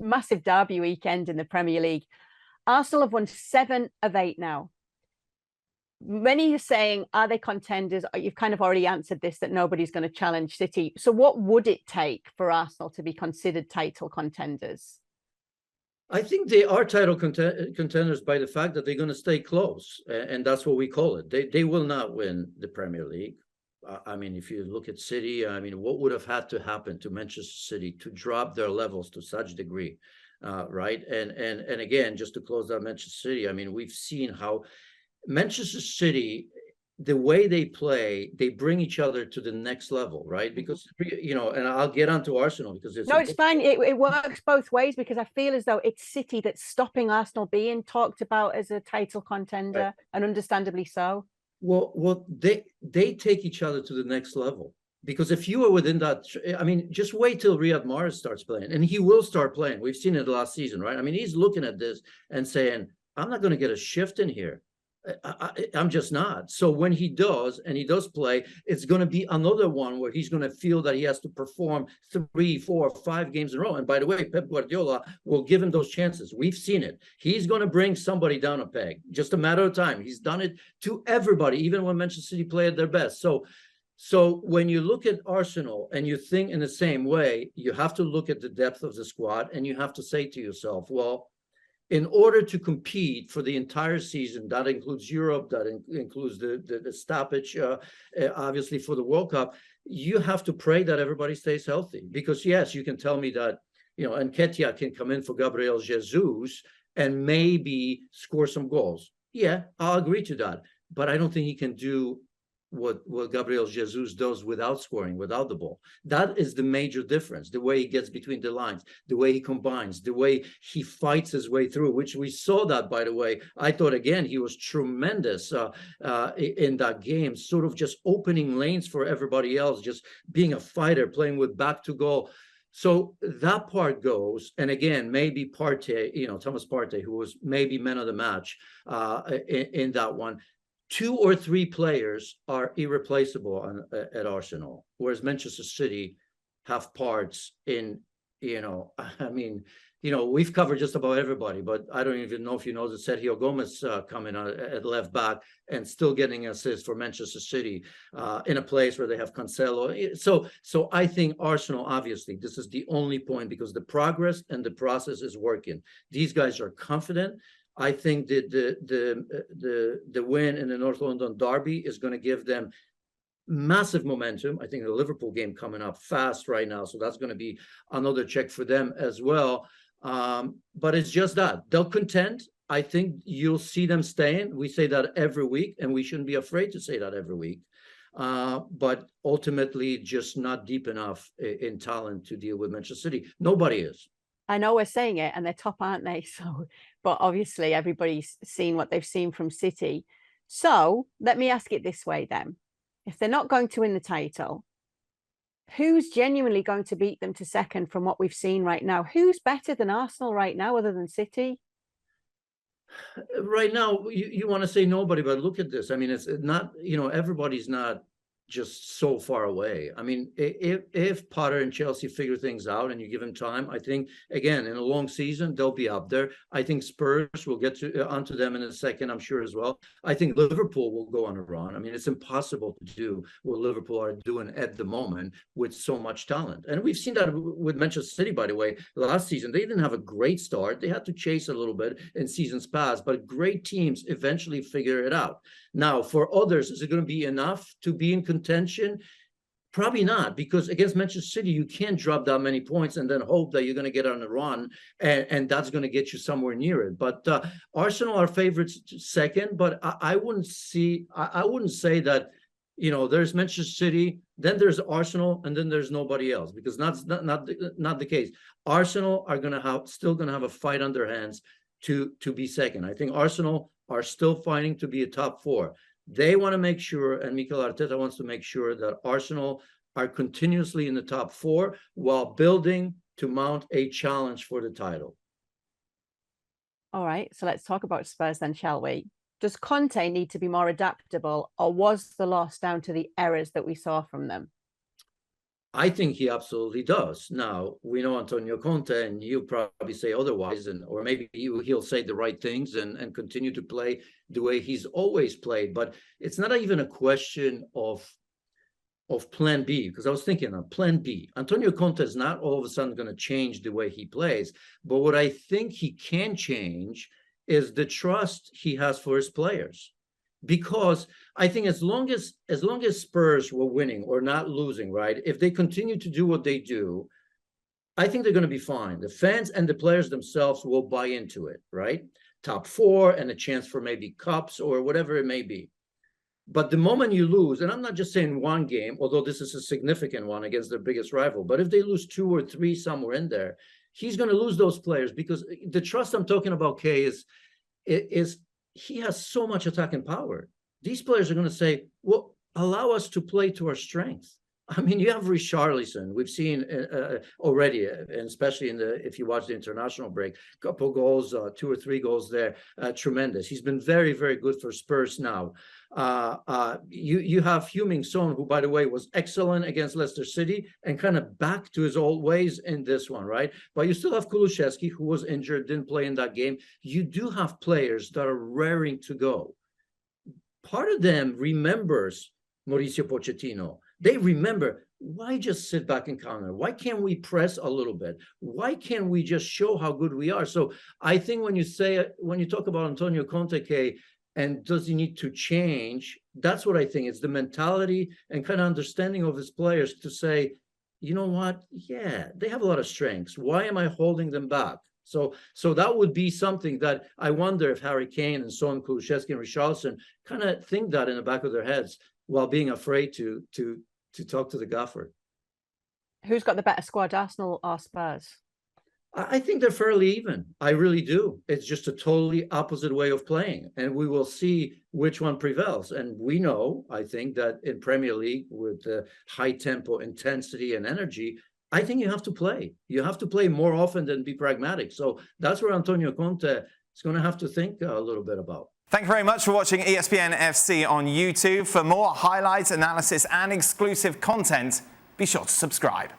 massive derby weekend in the Premier League. Arsenal have won 7 of 8 now. Many are saying, are they contenders? You've kind of already answered this, that nobody's going to challenge City. So what would it take for Arsenal to be considered title contenders? I think they are title contenders by the fact that they're going to stay close. And that's what we call it. They will not win the Premier League. I mean, if you look at City, I mean, what would have had to happen to Manchester City to drop their levels to such degree, right? And again, just to close out Manchester City, I mean, we've seen how Manchester City, the way they play, they bring each other to the next level, right? Because, you know, and I'll get onto Arsenal because it's fine. It works both ways, because I feel as though it's City that's stopping Arsenal being talked about as a title contender, right, and understandably so. Well, they take each other to the next level. Because if you are within that, I mean, just wait till Riyad Mahrez starts playing, and he will start playing. We've seen it last season, right? I mean, he's looking at this and saying, I'm not going to get a shift in here. I'm just not. So when he does, and he does play, it's going to be another one where he's going to feel that he has to perform 3, 4, 5 games in a row. And by the way, Pep Guardiola will give him those chances. We've seen it. He's going to bring somebody down a peg. Just a matter of time. He's done it to everybody, even when Manchester City play at their best. So when you look at Arsenal and you think in the same way, you have to look at the depth of the squad, and you have to say to yourself, well, in order to compete for the entire season, that includes Europe, that includes the stoppage, obviously, for the World Cup, you have to pray that everybody stays healthy. Because, yes, you can tell me that, you know, Nketiah can come in for Gabriel Jesus and maybe score some goals. Yeah, I'll agree to that. But I don't think he can do what Gabriel Jesus does without scoring, without the ball. That is the major difference. The way he gets between the lines, the way he combines, the way he fights his way through, which we saw that, by the way. I thought, again, he was tremendous in that game, sort of just opening lanes for everybody else, just being a fighter, playing with back to goal. So that part goes, and again, maybe Partey, you know, Thomas Partey, who was maybe man of the match in that one. 2 or 3 players are irreplaceable at Arsenal, whereas Manchester City have parts in, you know, I mean, you know, we've covered just about everybody, but I don't even know if you know that Sergio Gomez coming at left back and still getting assists for Manchester City in a place where they have Cancelo. So I think Arsenal, obviously, this is the only point, because the progress and the process is working. These guys are confident. I think that the win in the North London derby is going to give them massive momentum. I think the Liverpool game coming up fast right now, so that's going to be another check for them as well. But it's just that they'll contend. I think you'll see them staying. We say that every week, and we shouldn't be afraid to say that every week. But ultimately, just not deep enough in talent to deal with Manchester City. Nobody is. I know we're saying it, and they're top, aren't they? So, but obviously everybody's seen what they've seen from City. So let me ask it this way then. If they're not going to win the title, who's genuinely going to beat them to second from what we've seen right now? Who's better than Arsenal right now other than City? Right now, you want to say nobody, but look at this. I mean, it's not, you know, everybody's not just so far away. I mean, if Potter and Chelsea figure things out and you give them time, I think, again, in a long season, they'll be up there. I think Spurs will get onto them in a second, I'm sure, as well. I think Liverpool will go on a run. I mean, it's impossible to do what Liverpool are doing at the moment with so much talent. And we've seen that with Manchester City, by the way. Last season, they didn't have a great start. They had to chase a little bit in seasons past, but great teams eventually figure it out. Now, for others, is it going to be enough to be in contention? Probably not, because against Manchester City, you can't drop that many points and then hope that you're going to get on a run, and that's going to get you somewhere near it. But Arsenal are favorites second, but I wouldn't say that, you know, there's Manchester City, then there's Arsenal, and then there's nobody else, because that's not the case. Arsenal are still going to have a fight on their hands to be second. I think Arsenal are still fighting to be a top 4. They want to make sure, and Mikel Arteta wants to make sure, that Arsenal are continuously in the top 4 while building to mount a challenge for the title. All right, so let's talk about Spurs then, shall we? Does Conte need to be more adaptable, or was the loss down to the errors that we saw from them? I think he absolutely does. Now, we know Antonio Conte, and you'll probably say otherwise, or maybe he'll say the right things and continue to play the way he's always played. But it's not even a question of plan B, because I was thinking of plan B. Antonio Conte is not all of a sudden going to change the way he plays. But what I think he can change is the trust he has for his players. Because I think as long as Spurs were winning or not losing, right, if they continue to do what they do, I think they're going to be fine. The fans and the players themselves will buy into it, right? Top four and a chance for maybe cups or whatever it may be. But the moment you lose, and I'm not just saying one game, although this is a significant one against their biggest rival, but if they lose 2 or 3 somewhere in there, he's going to lose those players, because the trust I'm talking about, Kay, is he has so much attacking power. These players are going to say, well, allow us to play to our strengths. I mean, you have Richarlison. We've seen already, and especially if you watch the international break, a couple goals, 2 or 3 goals there, tremendous. He's been very, very good for Spurs now. You have Heung-min Son, who, by the way, was excellent against Leicester City and kind of back to his old ways in this one, right? But you still have Kulusevski, who was injured, didn't play in that game. You do have players that are raring to go. Part of them remembers Mauricio Pochettino. They remember, why just sit back and counter? Why can't we press a little bit? Why can't we just show how good we are? So I think when you talk about Antonio Conte, Kay, and does he need to change? That's what I think. It's the mentality and kind of understanding of his players to say, you know what? Yeah, they have a lot of strengths. Why am I holding them back? So that would be something that I wonder if Harry Kane and Son, Kulusevski, and Richarlison kind of think that in the back of their heads while being afraid to talk to the gaffer. Who's got the better squad, Arsenal or Spurs? I think they're fairly even. I really do. It's just a totally opposite way of playing, and we will see which one prevails. And we know, I think, that in Premier League, with the high tempo, intensity, and energy, I think you have to play. You have to play more often than be pragmatic. So that's where Antonio Conte is going to have to think a little bit about. Thank you very much for watching ESPN FC on YouTube. For more highlights, analysis, and exclusive content, be sure to subscribe.